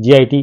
JIT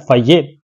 FIA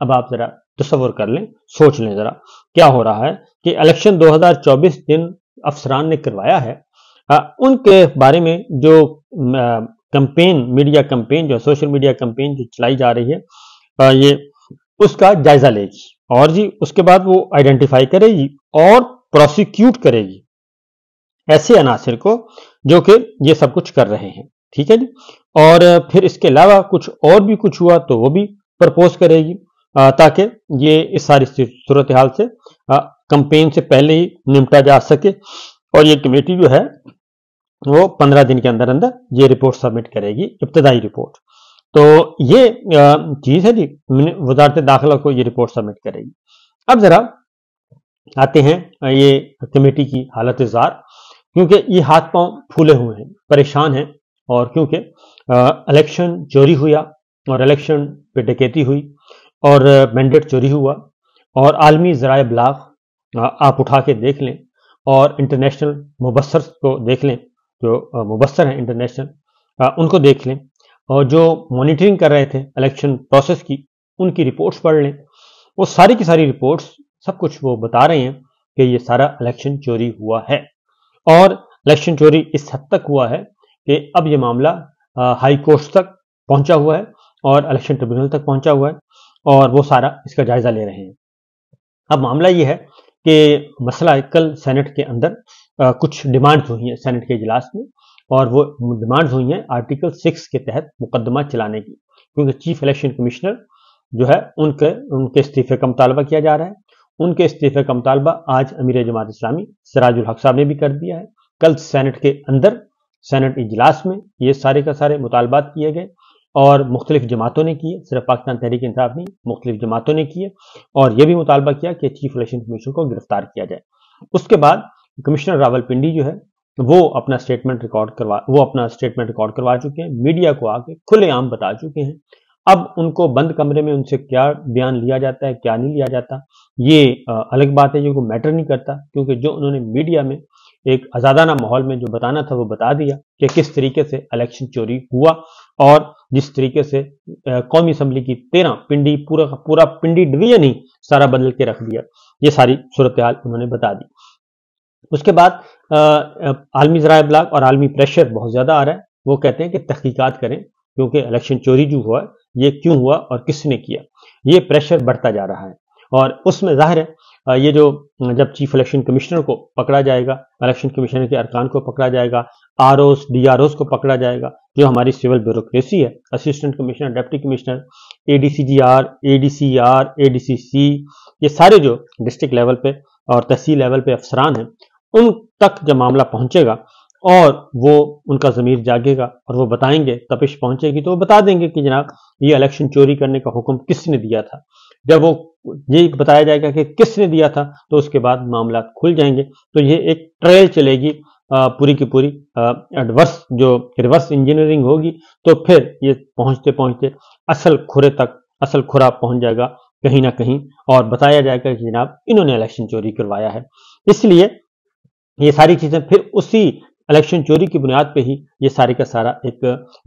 اب آپ ذرا تصور کر لیں، سوچ لیں ذرا کیا ہو رہا ہے کہ الیکشن 2024 جن افسران نے کروایا ہے ان کے بارے میں جو کمپین، میڈیا کمپین جو سوشل میڈیا کمپین جو چلائی جا رہی ہے یہ اس کا جائزہ لے گی اور جی اس کے بعد وہ آئیڈینٹیفائی کرے گی اور پروسیکیوٹ کرے گی ایسے عناصر کو جو کہ یہ سب کچھ کر رہے ہیں، ٹھیک ہے جی۔ اور پھر اس کے علاوہ کچھ اور بھی کچھ ہوا تو وہ بھی پرپوز کرے گی تاکہ یہ اس ساری صورتحال سے کمپین سے پہلے ہی نمٹا جا سکے، اور یہ کمیٹی جو ہے وہ 15 دن کے اندر اندر یہ رپورٹ سبمٹ کرے گی، ابتدائی رپورٹ۔ تو یہ چیز ہے جی، وزارت داخلہ کو یہ رپورٹ سبمٹ کرے گی۔ اب ذرا آتے ہیں یہ کمیٹی کی حالت زار، کیونکہ یہ ہاتھ پاؤں پھولے ہوئے ہیں، پریشان ہیں، اور کیونکہ الیکشن چوری ہوا اور الیکشن پہ ڈکیتی ہوئی اور مینڈیٹ چوری ہوا، اور عالمی ذرائع ابلاغ آپ اٹھا کے دیکھ لیں اور انٹرنیشنل مبصر کو دیکھ لیں، جو مبصر ہیں انٹرنیشنل ان کو دیکھ لیں، اور جو مانیٹرنگ کر رہے تھے الیکشن پروسیس کی ان کی رپورٹس پڑھ لیں، وہ ساری کی ساری رپورٹس سب کچھ وہ بتا رہے ہیں کہ یہ سارا الیکشن چوری ہوا ہے، اور الیکشن چوری اس حد تک ہوا ہے کہ اب یہ معاملہ ہائی کورٹ تک پہنچا ہوا ہے اور الیکشن ٹریبیونل تک پہنچا ہوا ہے، اور وہ سارا اس کا جائزہ لے رہے ہیں۔ اب معاملہ یہ ہے کہ مسئلہ کل سینٹ کے اندر کچھ ڈیمانڈز ہوئی ہیں سینٹ کے اجلاس میں، اور وہ ڈیمانڈز ہوئی ہیں آرٹیکل 6 کے تحت مقدمہ چلانے کی، کیونکہ چیف الیکشن کمشنر جو ہے ان کے استعفے کا مطالبہ کیا جا رہا ہے۔ ان کے استعفے کا مطالبہ آج امیر جماعت اسلامی سراج الحق صاحب نے بھی کر دیا ہے۔ کل سینٹ کے اندر سینٹ اجلاس میں یہ سارے کا سارے مطالبات کیے گئے، اور مختلف جماعتوں نے کیے، صرف پاکستان تحریک انصاف نہیں، مختلف جماعتوں نے کیے، اور یہ بھی مطالبہ کیا کہ چیف الیکشن کمیشن کو گرفتار کیا جائے۔ اس کے بعد کمشنر راول پنڈی جو ہے وہ اپنا اسٹیٹمنٹ ریکارڈ کروا چکے ہیں، میڈیا کو آ کے کھلے عام بتا چکے ہیں۔ اب ان کو بند کمرے میں ان سے کیا بیان لیا جاتا ہے، کیا نہیں لیا جاتا، یہ الگ بات ہے، یہ کوئی میٹر نہیں کرتا، کیونکہ جو انہوں نے میڈیا میں ایک آزادانہ ماحول میں جو بتانا تھا وہ بتا دیا کہ کس طریقے سے الیکشن چوری ہوا، اور جس طریقے سے قومی اسمبلی کی 13 پنڈی پورا پنڈی ڈویژن ہی سارا بدل کے رکھ دیا، یہ ساری صورتحال انہوں نے بتا دی۔ اس کے بعد عالمی ذرائع ابلاغ اور عالمی پریشر بہت زیادہ آ رہا ہے، وہ کہتے ہیں کہ تحقیقات کریں، کیونکہ الیکشن چوری جو ہوا یہ کیوں ہوا اور کس نے کیا، یہ پریشر بڑھتا جا رہا ہے۔ اور اس میں ظاہر ہے یہ جو جب چیف الیکشن کمشنر کو پکڑا جائے گا، الیکشن کمیشنر کے ارکان کو پکڑا جائے گا، R Os D R Os کو پکڑا جائے گا، جو ہماری سول بیوروکریسی ہے، assistant commissioner, deputy commissioner, A D C G R, A D C R, A D C C, یہ سارے جو ڈسٹرکٹ لیول پہ اور تحصیل لیول پہ افسران ہیں، ان تک جب معاملہ پہنچے گا اور وہ ان کا ضمیر جاگے گا اور وہ بتائیں گے، تپش پہنچے گی تو وہ بتا دیں گے کہ جناب یہ الیکشن چوری کرنے کا حکم کس نے دیا تھا۔ جب وہ یہ بتایا جائے گا کہ کس نے دیا تھا تو اس کے بعد معاملات کھل جائیں گے، تو یہ ایک ٹریل چلے گی پوری کی پوری، ریورس انجینئرنگ ہوگی، تو پھر یہ پہنچتے پہنچتے اصل کھرے تک، اصل کھرا پہنچ جائے گا کہیں نہ کہیں، اور بتایا جائے گا کہ جناب انہوں نے الیکشن چوری کروایا ہے۔ اس لیے یہ ساری چیزیں پھر اسی الیکشن چوری کی بنیاد پہ ہی یہ سارے کا سارا ایک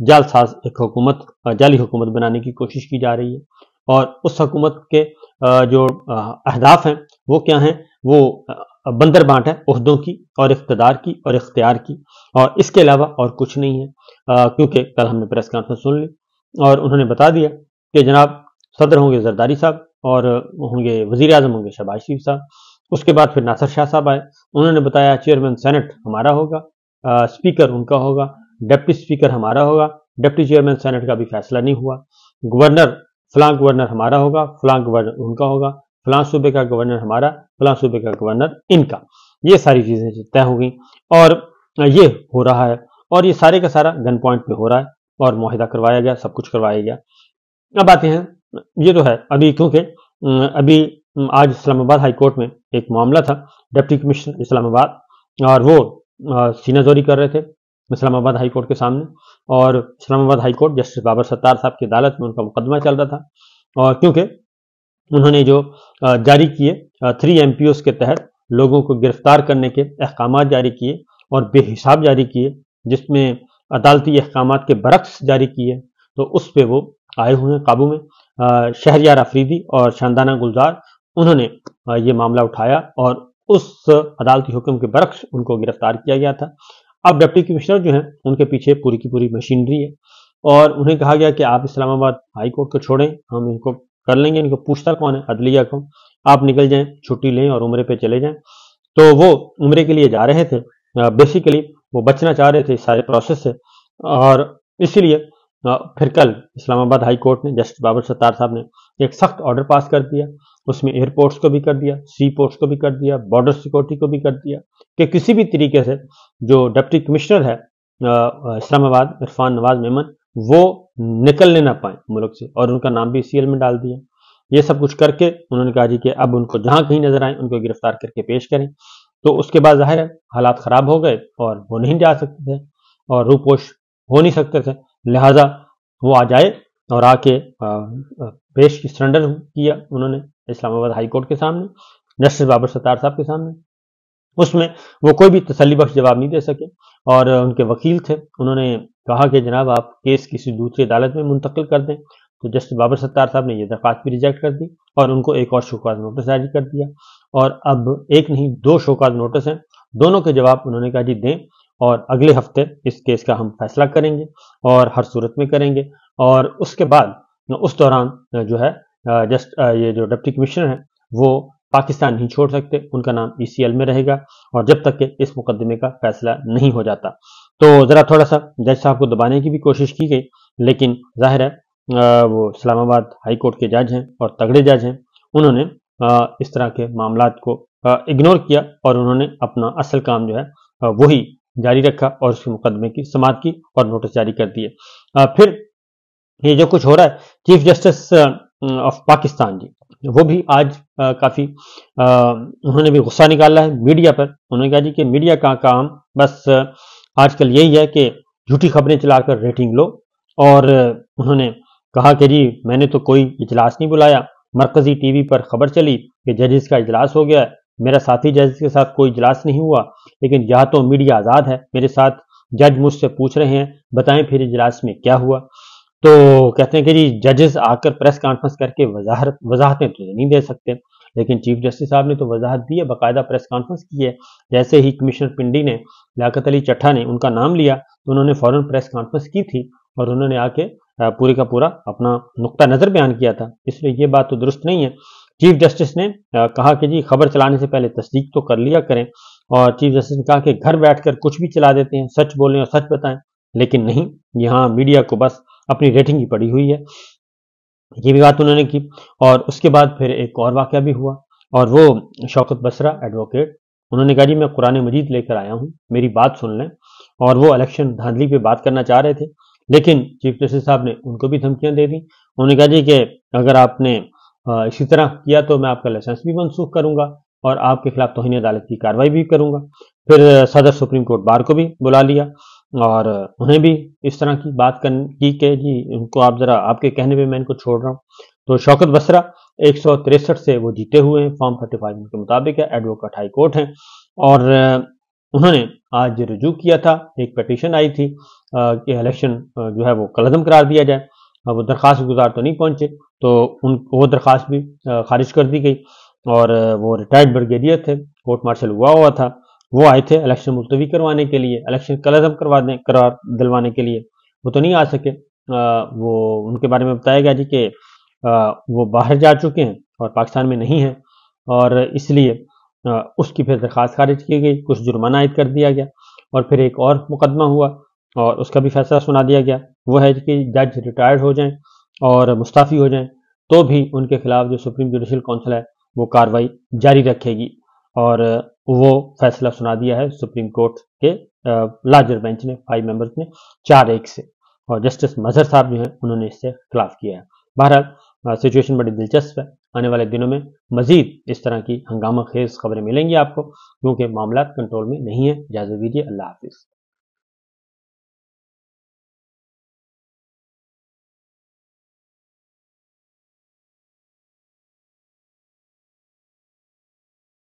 جعل ساز ایک حکومت، جعلی حکومت بنانے کی کوشش کی جا رہی ہے، اور اس حکومت کے جو اہداف ہیں وہ کیا ہیں، وہ بندر بانٹ ہے عہدوں کی اور اقتدار کی اور اختیار کی، اور اس کے علاوہ اور کچھ نہیں ہے۔ کیونکہ کل ہم نے پریس کانفرنس سن لی اور انہوں نے بتا دیا کہ جناب صدر ہوں گے زرداری صاحب، اور ہوں گے وزیر اعظم ہوں گے شہباز شریف صاحب، اس کے بعد پھر ناصر شاہ صاحب آئے، انہوں نے بتایا چیئرمین سینٹ ہمارا ہوگا، اسپیکر ان کا ہوگا، ڈپٹی اسپیکر ہمارا ہوگا، ڈپٹی چیئرمین سینٹ کا بھی فیصلہ نہیں ہوا، گورنر فلاں گورنر ہمارا ہوگا، فلاں گورنر ان کا ہوگا، فلاں صوبے کا گورنر ہمارا، فلاں صوبے کا گورنر ان کا، یہ ساری چیزیں طے ہو گئیں، اور یہ ہو رہا ہے، اور یہ سارے کا سارا گن پوائنٹ پہ ہو رہا ہے، اور معاہدہ کروایا گیا، سب کچھ کروایا گیا۔ اب آتے ہیں، یہ تو ہے ابھی، کیونکہ ابھی آج اسلام آباد ہائی کورٹ میں ایک معاملہ تھا، ڈپٹی کمشنر اسلام آباد، اور وہ سینہ زوری کر رہے تھے اسلام آباد ہائی کورٹ کے سامنے، اور اسلام آباد ہائی کورٹ جسٹس بابر ستار صاحب کی عدالت میں ان کا مقدمہ چل رہا تھا، اور کیونکہ انہوں نے جو جاری کیے 3 MPOs کے تحت لوگوں کو گرفتار کرنے کے احکامات جاری کیے اور بے حساب جاری کیے، جس میں عدالتی احکامات کے برعکس جاری کیے، تو اس پہ وہ آئے ہوئے ہیں قابو میں، شہریار افریدی اور شاندانہ گلزار، انہوں نے یہ معاملہ اٹھایا اور اس عدالتی حکم کے برعکس ان کو گرفتار کیا گیا تھا۔ اب ڈپٹی کمشنر جو ہیں ان کے پیچھے پوری کی پوری مشینری ہے، اور انہیں کہا گیا کہ آپ اسلام آباد ہائی کورٹ کو چھوڑیں، ہم ان کو کر لیں گے، ان کو پوچھتا کون ہے؟ عدلیہ کو، آپ نکل جائیں، چھٹی لیں اور عمرے پہ چلے جائیں۔ تو وہ عمرے کے لیے جا رہے تھے، بیسیکلی وہ بچنا چاہ رہے تھے اس سارے پروسیس سے، اور اسی لیے پھر کل اسلام آباد ہائی کورٹ نے جسٹس بابر ستار صاحب نے ایک سخت آرڈر پاس کر دیا، اس میں ایئرپورٹس کو بھی کر دیا، سی پورٹس کو بھی کر دیا، بارڈر سیکورٹی کو بھی کر دیا کہ کسی بھی طریقے سے جو ڈپٹی کمشنر ہے اسلام آباد عرفان نواز میمن، وہ نکلنے نہ پائیں ملک سے، اور ان کا نام بھی سی ایل میں ڈال دیا۔ یہ سب کچھ کر کے انہوں نے کہا جی کہ اب ان کو جہاں کہیں نظر آئیں ان کو گرفتار کر کے پیش کریں۔ تو اس کے بعد ظاہر ہے حالات خراب ہو گئے اور وہ نہیں جا سکتے تھے اور روپوش ہو نہیں سکتے تھے، لہٰذا وہ آ جائے اور آ کے پیش سرنڈر کیا انہوں نے اسلام آباد ہائی کورٹ کے سامنے، جسٹس بابر ستار صاحب کے سامنے۔ اس میں وہ کوئی بھی تسلی بخش جواب نہیں دے سکے، اور ان کے وکیل تھے، انہوں نے کہا کہ جناب آپ کیس کسی دوسری عدالت میں منتقل کر دیں، تو جسٹس بابر ستار صاحب نے یہ درخواست بھی ریجیکٹ کر دی اور ان کو ایک اور شوکاز نوٹس جاری کر دیا، اور اب ایک نہیں 2 شوکاز نوٹس ہیں، دونوں کے جواب انہوں نے کہا جی دیں، اور اگلے ہفتے اس کیس کا ہم فیصلہ کریں گے اور ہر صورت میں کریں گے، اور اس کے بعد اس دوران جو ہے یہ جو ڈپٹی کمشنر ہیں وہ پاکستان نہیں چھوڑ سکتے، ان کا نام ای سی ایل میں رہے گا، اور جب تک کہ اس مقدمے کا فیصلہ نہیں ہو جاتا۔ تو ذرا تھوڑا سا جج صاحب کو دبانے کی بھی کوشش کی گئی، لیکن ظاہر ہے وہ اسلام آباد ہائی کورٹ کے جج ہیں اور تگڑے جج ہیں، انہوں نے اس طرح کے معاملات کو اگنور کیا اور انہوں نے اپنا اصل کام جو ہے وہی جاری رکھا اور اس کے مقدمے کی سماعت کی اور نوٹس جاری کر دیے۔ پھر یہ جو کچھ ہو رہا ہے، چیف جسٹس آف پاکستان جی وہ بھی آج کافی انہوں نے بھی غصہ نکالا ہے میڈیا پر۔ انہوں نے کہا جی کہ میڈیا کا کام بس آج کل یہی ہے کہ جھوٹی خبریں چلا کر ریٹنگ لو، اور انہوں نے کہا کہ جی میں نے تو کوئی اجلاس نہیں بلایا، مرکزی ٹی وی پر خبر چلی کہ ججز کا اجلاس ہو گیا ہے، میرا ساتھی جج کے ساتھ کوئی اجلاس نہیں ہوا، لیکن یہاں تو میڈیا آزاد ہے، میرے ساتھ جج مجھ سے پوچھ رہے ہیں بتائیں پھر اجلاس میں کیا ہوا۔ تو کہتے ہیں کہ جی ججز آ کر پریس کانفرنس کر کے وضاحتیں تو نہیں دے سکتے، لیکن چیف جسٹس صاحب نے تو وضاحت دی ہے، باقاعدہ پریس کانفرنس کی ہے۔ جیسے ہی کمشنر پنڈی نے لیاقت علی چٹھا نے ان کا نام لیا تو انہوں نے فوراً پریس کانفرنس کی تھی اور انہوں نے آ کے پورے کا پورا اپنا نقطہ نظر بیان کیا تھا، اس لیے یہ بات تو درست نہیں ہے۔ چیف جسٹس نے کہا کہ جی خبر چلانے سے پہلے تصدیق تو کر لیا کریں، اور چیف جسٹس نے کہا کہ گھر بیٹھ کر کچھ بھی چلا دیتے ہیں، سچ بولیں اور سچ بتائیں، لیکن نہیں، یہاں میڈیا کو بس اپنی ریٹنگ ہی پڑی ہوئی ہے، یہ بھی بات انہوں نے کی۔ اور اس کے بعد پھر ایک اور واقعہ بھی ہوا، اور وہ شوکت بسرا ایڈوکیٹ، انہوں نے کہا جی میں قرآن مجید لے کر آیا ہوں، میری بات سن لیں، اور وہ الیکشن دھاندلی پہ بات کرنا چاہ رہے تھے، لیکن چیف جسٹس صاحب نے ان کو بھی دھمکیاں دے دیں۔ انہوں نے کہا جی کہ اگر آپ نے اسی طرح کیا تو میں آپ کا لائسنس بھی منسوخ کروں گا اور آپ کے خلاف توہین عدالت کی کارروائی بھی کروں گا۔ پھر صدر سپریم کورٹ بار کو بھی بلا لیا اور انہیں بھی اس طرح کی بات کی کہ جی ان کو آپ ذرا آپ کے کہنے پہ میں ان کو چھوڑ رہا ہوں۔ تو شوکت بسرا 163 سے وہ جیتے ہوئے ہیں، فارم 35 کے مطابق ہے، ایڈوکیٹ ہائی کورٹ ہیں، اور انہوں نے آج رجوع کیا تھا، ایک پیٹیشن آئی تھی کہ الیکشن جو ہے وہ کالعدم قرار دیا جائے، وہ درخواست گزار تو نہیں پہنچے تو وہ درخواست بھی خارج کر دی گئی، اور وہ ریٹائرڈ بریگیڈیئر تھے، کورٹ مارشل ہوا تھا، وہ آئے تھے الیکشن ملتوی کروانے کے لیے، الیکشن کالعدم قرار دلوانے کے لیے، وہ تو نہیں آ سکے۔ وہ ان کے بارے میں بتایا گیا جی کہ وہ باہر جا چکے ہیں اور پاکستان میں نہیں ہیں، اور اس لیے اس کی پھر درخواست خارج کی گئی، کچھ جرمانہ عائد کر دیا گیا، اور پھر ایک اور مقدمہ ہوا اور اس کا بھی فیصلہ سنا دیا گیا، وہ ہے کہ جج ریٹائرڈ ہو جائیں اور مستعفی ہو جائیں تو بھی ان کے خلاف جو سپریم جوڈیشل کونسل ہے وہ کارروائی جاری رکھے گی، اور وہ فیصلہ سنا دیا ہے سپریم کورٹ کے لارجر بینچ نے، 5 ممبرز نے 4-1 سے، اور جسٹس مظہر صاحب جو ہیں انہوں نے اس سے خلاف کیا ہے۔ بہرحال سچویشن بڑی دلچسپ ہے، آنے والے دنوں میں مزید اس طرح کی ہنگامہ خیز خبریں ملیں گی آپ کو، کیونکہ معاملات کنٹرول میں نہیں ہیں۔ اجازت دیجیے، اللہ حافظ۔